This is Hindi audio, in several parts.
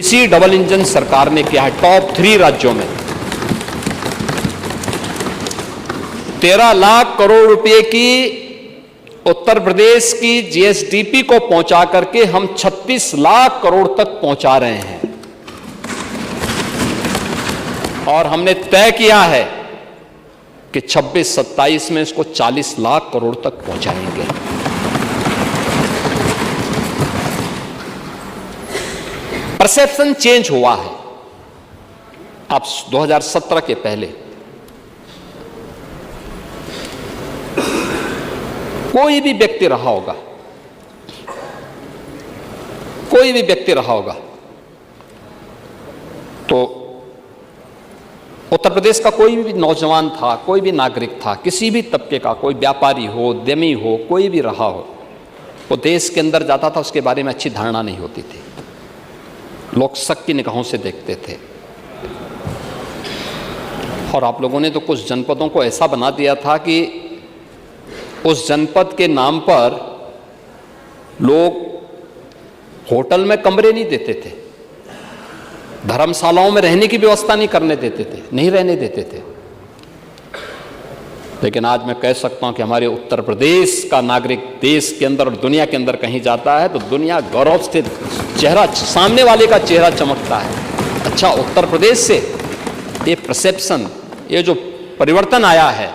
इसी डबल इंजन सरकार ने किया है। टॉप 3 राज्यों में 13 लाख करोड़ रुपए की उत्तर प्रदेश की जीएसडीपी को पहुंचा करके हम 36 लाख करोड़ तक पहुंचा रहे हैं। और हमने तय किया है कि 26-27 में इसको 40 लाख करोड़ तक पहुंचाएंगे। परसेप्शन चेंज हुआ है। अब 2017 के पहले कोई भी व्यक्ति रहा होगा, कोई भी व्यक्ति रहा होगा तो उत्तर प्रदेश का कोई भी नौजवान था, कोई भी नागरिक था, किसी भी तबके का, कोई व्यापारी हो, उद्यमी हो, कोई भी रहा हो, वो देश के अंदर जाता था, उसके बारे में अच्छी धारणा नहीं होती थी। लोग शक की निगाहों से देखते थे। और आप लोगों ने तो कुछ जनपदों को ऐसा बना दिया था कि उस जनपद के नाम पर लोग होटल में कमरे नहीं देते थे, धर्मशालाओं में रहने की व्यवस्था नहीं करने देते थे, नहीं रहने देते थे। लेकिन आज मैं कह सकता हूं कि हमारे उत्तर प्रदेश का नागरिक देश के अंदर और दुनिया के अंदर कहीं जाता है तो दुनिया गौरव से चेहरा, सामने वाले का चेहरा चमकता है। अच्छा, उत्तर प्रदेश से ये परसेप्शन, ये जो परिवर्तन आया है,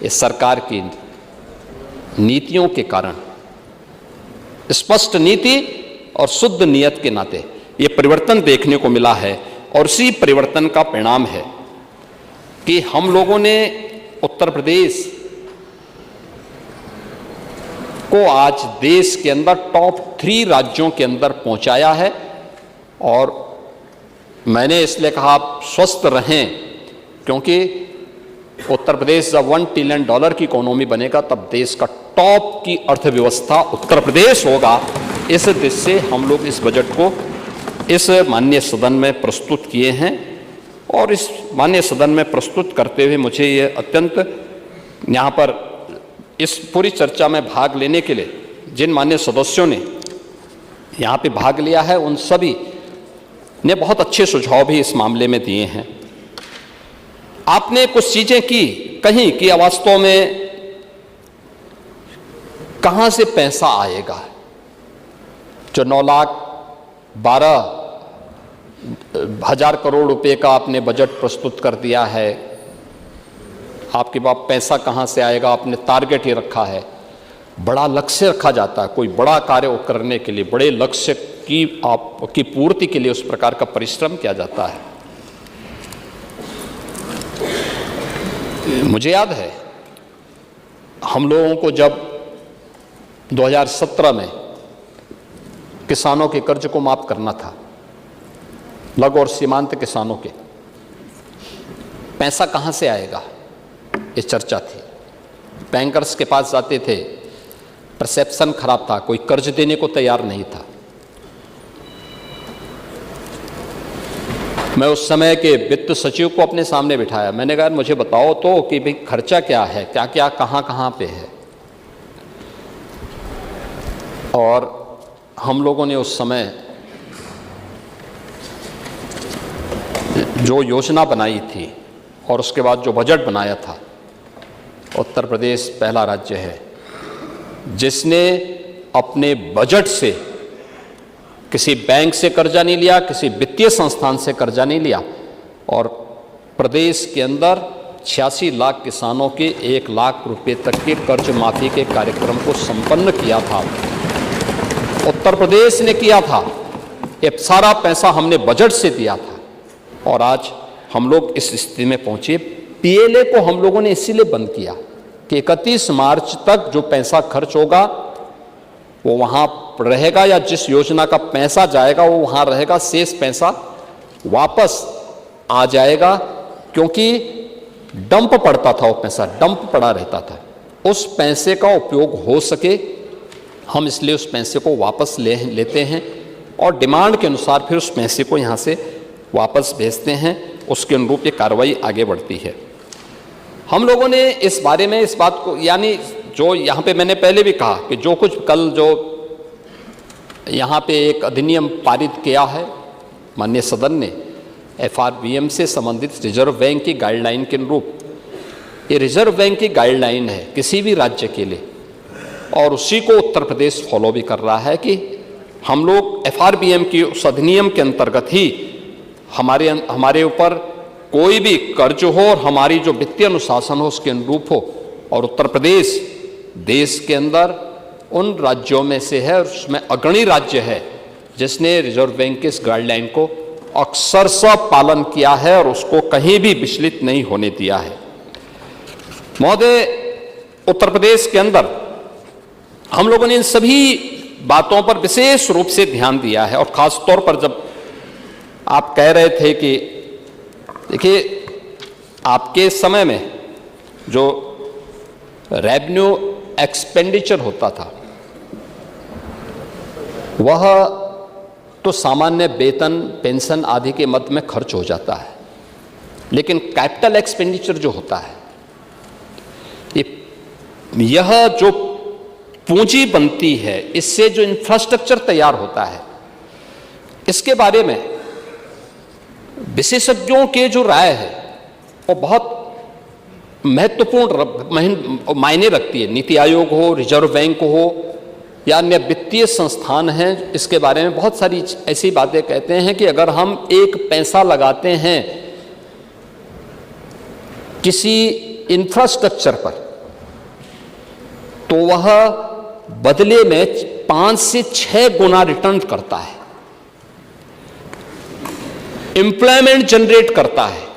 ये सरकार की नीतियों के कारण, स्पष्ट नीति और शुद्ध नियत के नाते ये परिवर्तन देखने को मिला है। और इसी परिवर्तन का परिणाम है कि हम लोगों ने उत्तर प्रदेश को आज देश के अंदर टॉप 3 राज्यों के अंदर पहुंचाया है। और मैंने इसलिए कहा आप स्वस्थ रहें, क्योंकि उत्तर प्रदेश जब $1 ट्रिलियन की इकोनॉमी बनेगा तब देश का टॉप की अर्थव्यवस्था उत्तर प्रदेश होगा। इस दृष्टि से हम लोग इस बजट को इस माननीय सदन में प्रस्तुत किए हैं। और इस माननीय सदन में प्रस्तुत करते हुए मुझे ये अत्यंत, यहाँ पर इस पूरी चर्चा में भाग लेने के लिए जिन माननीय सदस्यों ने यहाँ पे भाग लिया है, उन सभी ने बहुत अच्छे सुझाव भी इस मामले में दिए हैं। आपने कुछ चीजें कहीं कि वास्तव में कहां से पैसा आएगा। जो 9,12,000 करोड़ रुपए का आपने बजट प्रस्तुत कर दिया है, आपके पास पैसा कहां से आएगा, आपने टारगेट ही रखा है, बड़ा लक्ष्य रखा जाता है। कोई बड़ा कार्य करने के लिए, बड़े लक्ष्य की पूर्ति के लिए उस प्रकार का परिश्रम किया जाता है। मुझे याद है हम लोगों को जब 2017 में किसानों के कर्ज को माफ करना था, लघु और सीमांत किसानों के, पैसा कहां से आएगा, ये चर्चा थी। बैंकर्स के पास जाते थे, परसेप्शन खराब था, कोई कर्ज देने को तैयार नहीं था। मैं उस समय के वित्त सचिव को अपने सामने बिठाया, मैंने कहा मुझे बताओ तो कि भाई खर्चा क्या है, क्या क्या कहां पे है। और हम लोगों ने उस समय जो योजना बनाई थी और उसके बाद जो बजट बनाया था, उत्तर प्रदेश पहला राज्य है जिसने अपने बजट से किसी बैंक से कर्जा नहीं लिया, किसी वित्तीय संस्थान से कर्जा नहीं लिया, और प्रदेश के अंदर 86 लाख किसानों के 1 लाख रुपए तक के कर्ज माफी के कार्यक्रम को संपन्न किया था। उत्तर प्रदेश ने किया था। ये सारा पैसा हमने बजट से दिया था। और आज हम लोग इस स्थिति में पहुंचे। पीएलए को हम लोगों ने इसीलिए बंद किया कि 31 मार्च तक जो पैसा खर्च होगा वो वहाँ रहेगा, या जिस योजना का पैसा जाएगा वो वहाँ रहेगा, शेष पैसा वापस आ जाएगा। क्योंकि डंप पड़ता था, वो पैसा डंप पड़ा रहता था। उस पैसे का उपयोग हो सके, हम इसलिए उस पैसे को वापस लेते हैं और डिमांड के अनुसार फिर उस पैसे को यहाँ से वापस भेजते हैं। उसके अनुरूप ये कार्रवाई आगे बढ़ती है। हम लोगों ने इस बारे में इस बात को, यानी जो यहाँ पे मैंने पहले भी कहा कि जो कुछ कल जो यहाँ पे एक अधिनियम पारित किया है माननीय सदन ने FRBM से संबंधित रिजर्व बैंक की गाइडलाइन के अनुरूप, ये रिजर्व बैंक की गाइडलाइन है किसी भी राज्य के लिए, और उसी को उत्तर प्रदेश फॉलो भी कर रहा है कि हम लोग FRBM की उस अधिनियम के अंतर्गत ही हमारे ऊपर कोई भी कर्ज हो और हमारी जो वित्तीय अनुशासन हो उसके अनुरूप हो। और उत्तर प्रदेश देश के अंदर उन राज्यों में से है और उसमें अग्रणी राज्य है जिसने रिजर्व बैंक के इस गाइडलाइन को अक्षरशः पालन किया है और उसको कहीं भी विचलित नहीं होने दिया है। महोदय, उत्तर प्रदेश के अंदर हम लोगों ने इन सभी बातों पर विशेष रूप से ध्यान दिया है, और खास तौर पर जब आप कह रहे थे कि देखिए आपके समय में जो रेवेन्यू एक्सपेंडिचर होता था वह तो सामान्य वेतन, पेंशन आदि के मद में खर्च हो जाता है, लेकिन कैपिटल एक्सपेंडिचर जो होता है, यह जो पूंजी बनती है, इससे जो इंफ्रास्ट्रक्चर तैयार होता है, इसके बारे में विशेषज्ञों के जो राय है वो बहुत महत्वपूर्ण मायने रखती है। नीति आयोग हो, रिजर्व बैंक हो या अन्य वित्तीय संस्थान हैं, इसके बारे में बहुत सारी ऐसी बातें कहते हैं कि अगर हम एक पैसा लगाते हैं किसी इंफ्रास्ट्रक्चर पर तो वह बदले में 5 से 6 गुना रिटर्न करता है, एम्प्लॉयमेंट जनरेट करता है,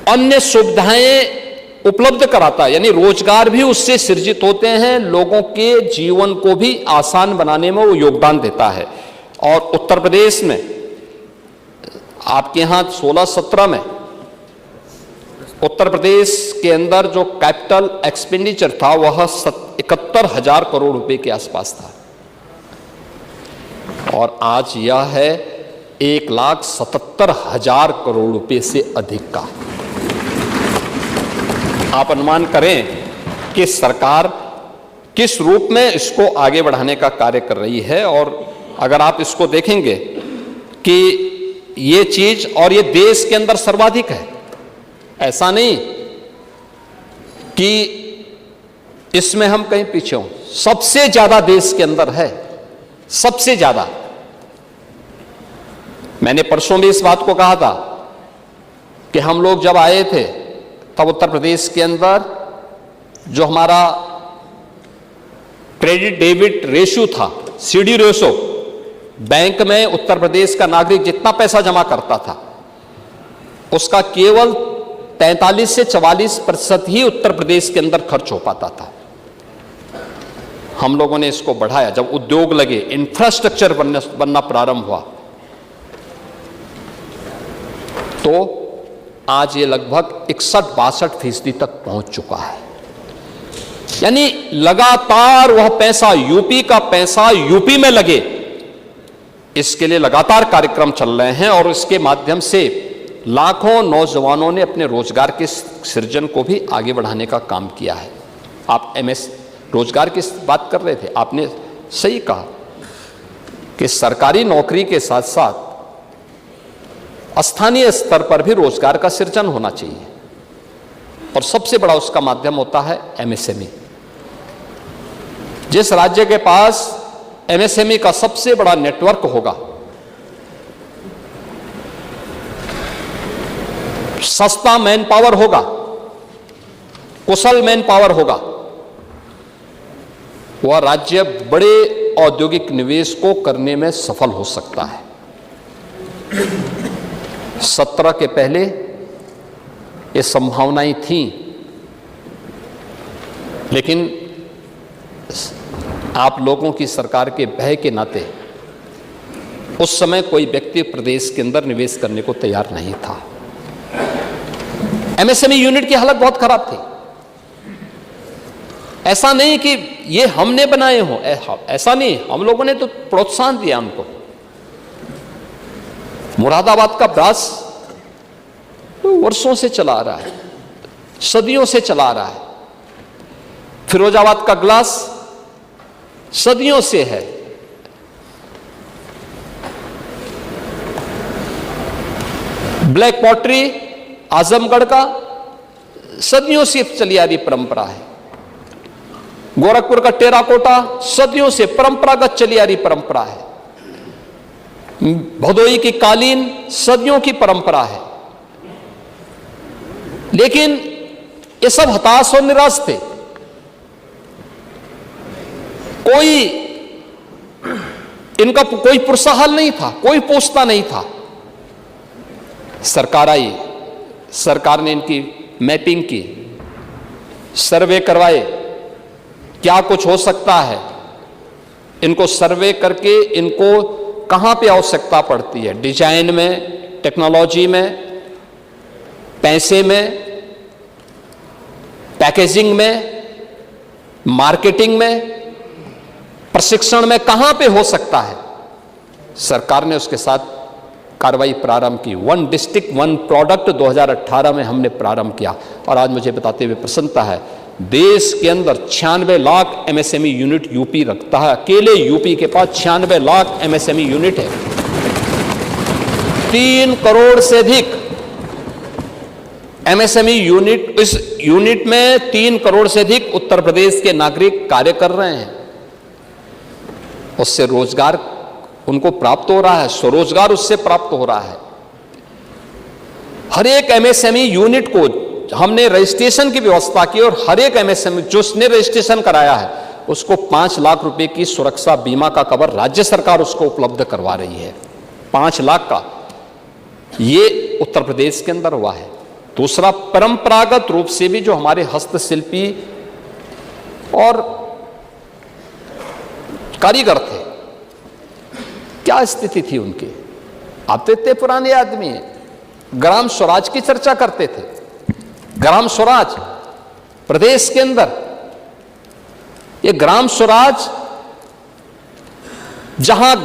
अन्य सुविधाएं उपलब्ध कराता है, यानी रोजगार भी उससे सृजित होते हैं, लोगों के जीवन को भी आसान बनाने में वो योगदान देता है। और उत्तर प्रदेश में आपके यहां 16-17 में उत्तर प्रदेश के अंदर जो कैपिटल एक्सपेंडिचर था वह 71,000 करोड़ रुपए के आसपास था, और आज यह है 1,77,000 करोड़ रुपए से अधिक का। आप अनुमान करें कि सरकार किस रूप में इसको आगे बढ़ाने का कार्य कर रही है। और अगर आप इसको देखेंगे कि ये चीज, और ये देश के अंदर सर्वाधिक है, ऐसा नहीं कि इसमें हम कहीं पीछे हों, सबसे ज्यादा देश के अंदर है, सबसे ज्यादा। मैंने परसों भी इस बात को कहा था कि हम लोग जब आए थे तब उत्तर प्रदेश के अंदर जो हमारा क्रेडिट डेबिट रेशियो था, CD रेशो, बैंक में उत्तर प्रदेश का नागरिक जितना पैसा जमा करता था उसका केवल 43 से 44% ही उत्तर प्रदेश के अंदर खर्च हो पाता था। हम लोगों ने इसको बढ़ाया, जब उद्योग लगे, इंफ्रास्ट्रक्चर बनना प्रारंभ हुआ, तो आज ये लगभग 61-62% तक पहुंच चुका है। यानी लगातार वह पैसा, यूपी का पैसा यूपी में लगे, इसके लिए लगातार कार्यक्रम चल रहे हैं, और इसके माध्यम से लाखों नौजवानों ने अपने रोजगार के सृजन को भी आगे बढ़ाने का काम किया है। आप रोजगार की बात कर रहे थे, आपने सही कहा कि सरकारी नौकरी के साथ साथ स्थानीय स्तर पर भी रोजगार का सृजन होना चाहिए, और सबसे बड़ा उसका माध्यम होता है MSME। जिस राज्य के पास MSME का सबसे बड़ा नेटवर्क होगा, सस्ता मैन पावर होगा, कुशल मैन पावर होगा, वह राज्य बड़े औद्योगिक निवेश को करने में सफल हो सकता है। 17 के पहले ये संभावनाएं थी, लेकिन आप लोगों की सरकार के भय के नाते उस समय कोई व्यक्ति प्रदेश के अंदर निवेश करने को तैयार नहीं था। MSME यूनिट की हालत बहुत खराब थी। ऐसा नहीं कि ये हमने बनाए हो, ऐसा नहीं, हम लोगों ने तो प्रोत्साहन दिया उनको। मुरादाबाद का ब्रास वर्षों से चला आ रहा है, सदियों से चला आ रहा है। फिरोजाबाद का ग्लास सदियों से है। ब्लैक पॉटरी आजमगढ़ का सदियों से चली आ रही परंपरा है। गोरखपुर का टेराकोटा सदियों से परंपरागत चली आ रही परंपरा है। भदोई की कालीन सदियों की परंपरा है। लेकिन ये सब हताश और निराश थे। इनका कोई पुरसाहल नहीं था, कोई पूछता नहीं था। सरकार आई, सरकार ने इनकी मैपिंग की, सर्वे करवाए, क्या कुछ हो सकता है, इनको सर्वे करके इनको कहां पे आवश्यकता पड़ती है, डिजाइन में, टेक्नोलॉजी में, पैसे में, पैकेजिंग में, मार्केटिंग में, प्रशिक्षण में, कहां पे हो सकता है। सरकार ने उसके साथ कार्रवाई प्रारंभ की। वन डिस्ट्रिक्ट वन प्रोडक्ट 2018 में हमने प्रारंभ किया। और आज मुझे बताते हुए प्रसन्नता है, देश के अंदर 96 लाख एमएसएमई यूनिट यूपी रखता है। अकेले यूपी के पास 96 लाख एमएसएमई यूनिट है। 3 करोड़ से अधिक एमएसएमई यूनिट, इस यूनिट में 3 करोड़ से अधिक उत्तर प्रदेश के नागरिक कार्य कर रहे हैं। उससे रोजगार उनको प्राप्त हो रहा है, स्वरोजगार उससे प्राप्त हो रहा है। हर एक एमएसएमई यूनिट को हमने रजिस्ट्रेशन की व्यवस्था की और हर एक एमएसएमई जो उसने रजिस्ट्रेशन कराया है उसको 5 लाख रुपए की सुरक्षा बीमा का कवर राज्य सरकार उसको उपलब्ध करवा रही है। 5 लाख का ये उत्तर प्रदेश के अंदर हुआ है। दूसरा, परंपरागत रूप से भी जो हमारे हस्तशिल्पी और कारीगर थे, क्या स्थिति थी उनकी। आप तो इतने पुराने आदमी हैं, ग्राम स्वराज की चर्चा करते थे। ग्राम स्वराज प्रदेश के अंदर, ये ग्राम स्वराज जहां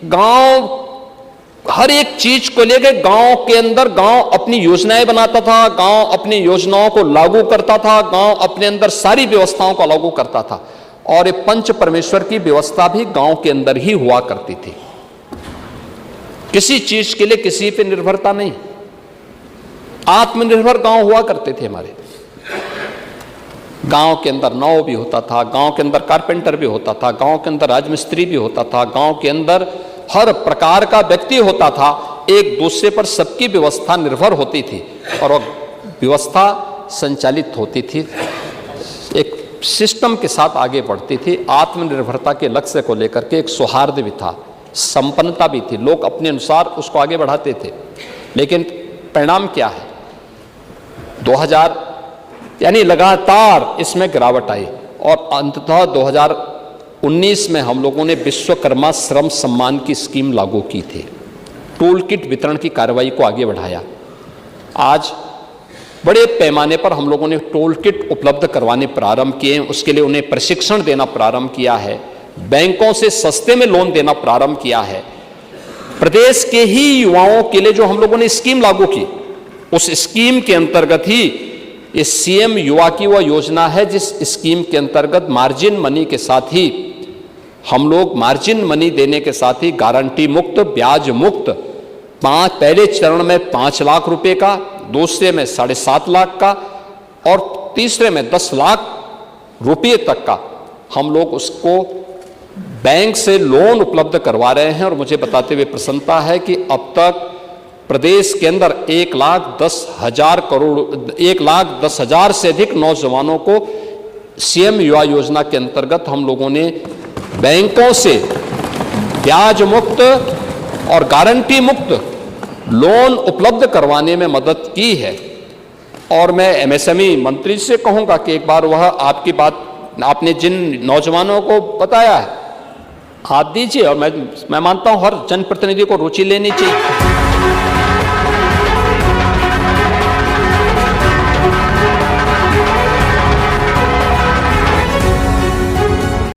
गांव हर एक चीज को लेकर गांव के अंदर गांव अपनी योजनाएं बनाता था, गांव अपनी योजनाओं को लागू करता था, गांव अपने अंदर सारी व्यवस्थाओं को लागू करता था। और ये पंच परमेश्वर की व्यवस्था भी गांव के अंदर ही हुआ करती थी। किसी चीज के लिए किसी पे निर्भरता नहीं, आत्मनिर्भर गांव हुआ करते थे हमारे। गांव के अंदर नाव भी होता था, गांव के अंदर कारपेंटर भी होता था, गांव के अंदर राजमिस्त्री भी होता था, गांव के अंदर हर प्रकार का व्यक्ति होता था। एक दूसरे पर सबकी व्यवस्था निर्भर होती थी और वह व्यवस्था संचालित होती थी, एक सिस्टम के साथ आगे बढ़ती थी। आत्मनिर्भरता के लक्ष्य को लेकर के एक सौहार्द भी था, संपन्नता भी थी, लोग अपने अनुसार उसको आगे बढ़ाते थे। लेकिन परिणाम क्या है, 2000 यानी लगातार इसमें गिरावट आई और अंततः 2019 में हम लोगों ने विश्वकर्मा श्रम सम्मान की स्कीम लागू की थी। टूल किट वितरण की कार्रवाई को आगे बढ़ाया। आज बड़े पैमाने पर हम लोगों ने टूल किट उपलब्ध करवाने प्रारंभ किए हैं। उसके लिए उन्हें प्रशिक्षण देना प्रारंभ किया है, बैंकों से सस्ते में लोन देना प्रारंभ किया है। प्रदेश के ही युवाओं के लिए जो हम लोगों ने स्कीम लागू की, उस स्कीम के अंतर्गत ही इस सीएम युवा की वह योजना है जिस स्कीम के अंतर्गत मार्जिन मनी के साथ ही हम लोग मार्जिन मनी देने के साथ ही गारंटी मुक्त, ब्याज मुक्त, पहले चरण में 5 लाख रुपए का, दूसरे में 7.5 लाख का और तीसरे में 10 लाख रुपए तक का हम लोग उसको बैंक से लोन उपलब्ध करवा रहे हैं। और मुझे बताते हुए प्रसन्नता है कि अब तक प्रदेश के अंदर 1,10,000 से अधिक नौजवानों को सीएम युवा योजना के अंतर्गत हम लोगों ने बैंकों से ब्याज मुक्त और गारंटी मुक्त लोन उपलब्ध करवाने में मदद की है। और मैं एमएसएमई मंत्री से कहूंगा कि एक बार वह आपकी बात आपने जिन नौजवानों को बताया है, हाथ दीजिए। और मैं मानता हूं हर जनप्रतिनिधि को रुचि लेनी चाहिए।